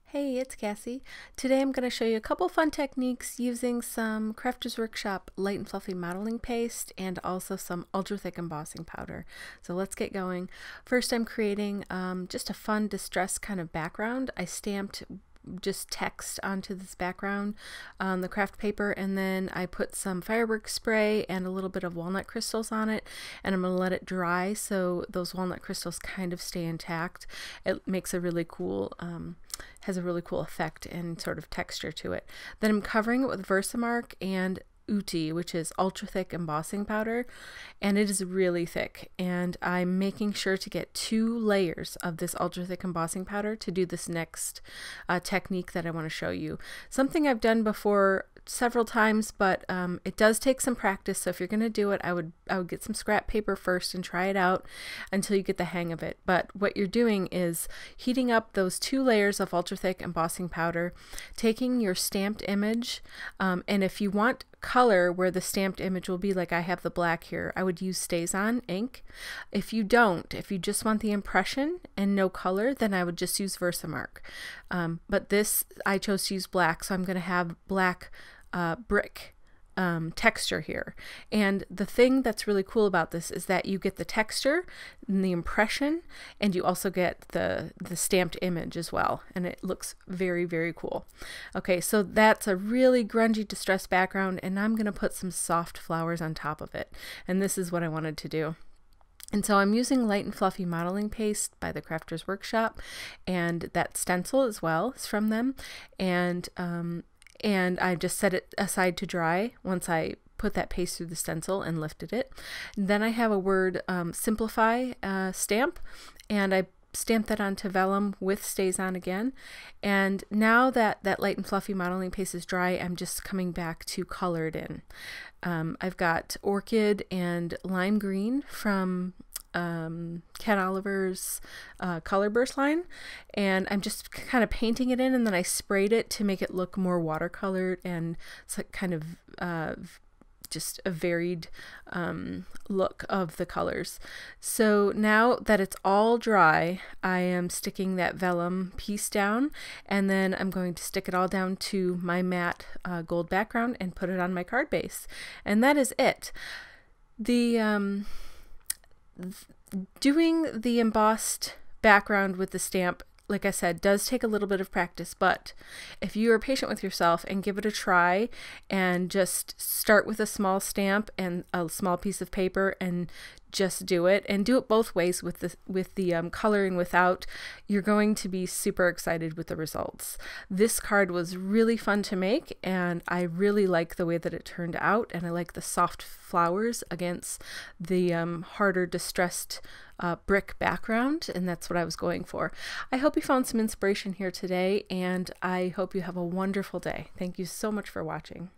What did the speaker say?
Hey, it's Cassie. Today I'm going to show you a couple fun techniques using some Crafters Workshop light and fluffy modeling paste and also some ultra thick embossing powder. So let's get going. First I'm creating just a fun distressed kind of background. I stamped just text onto this background on the craft paper, and then I put some fireworks spray and a little bit of walnut crystals on it, and I'm going to let it dry so those walnut crystals kind of stay intact. It makes a really cool has a really cool effect and sort of texture to it. Then I'm covering it with Versamark and Uti, which is ultra thick embossing powder, and it is really thick, and I'm making sure to get 2 layers of this ultra thick embossing powder to do this next technique that I want to show you. Something I've done before several times, but it does take some practice, so if you're going to do it, I would get some scrap paper first and try it out until you get the hang of it. But what you're doing is heating up those 2 layers of ultra thick embossing powder, taking your stamped image, and if you want color where the stamped image will be, like I have the black here, I would use StazOn ink. If you don't, if you just want the impression and no color, then I would just use Versamark. But this, I chose to use black, so I'm going to have black brick texture here. And the thing that's really cool about this is that you get the texture and the impression, and you also get the stamped image as well, and it looks very, very cool. Okay, so that's a really grungy distressed background, and I'm going to put some soft flowers on top of it, and this is what I wanted to do. And so I'm using light and fluffy modeling paste by the Crafters Workshop, and that stencil as well is from them, and I just set it aside to dry once I put that paste through the stencil and lifted it. And then I have a word simplify stamp, and I stamped that onto vellum with StazOn again. And now that that light and fluffy modeling paste is dry, I'm just coming back to color it in. I've got orchid and lime green from Ken Oliver's color burst line, and I'm just kind of painting it in, and then I sprayed it to make it look more watercolored, and it's like kind of just a varied look of the colors. So now that it's all dry, I am sticking that vellum piece down, and then I'm going to stick it all down to my matte gold background and put it on my card base, and that is it. Doing the embossed background with the stamp, like I said, does take a little bit of practice, but if you are patient with yourself and give it a try and just start with a small stamp and a small piece of paper and just do it, and do it both ways with the coloring without, you're going to be super excited with the results. This card was really fun to make, and I really like the way that it turned out, and I like the soft flowers against the harder distressed brick background, and that's what I was going for. I hope you found some inspiration here today, and I hope you have a wonderful day. Thank you so much for watching.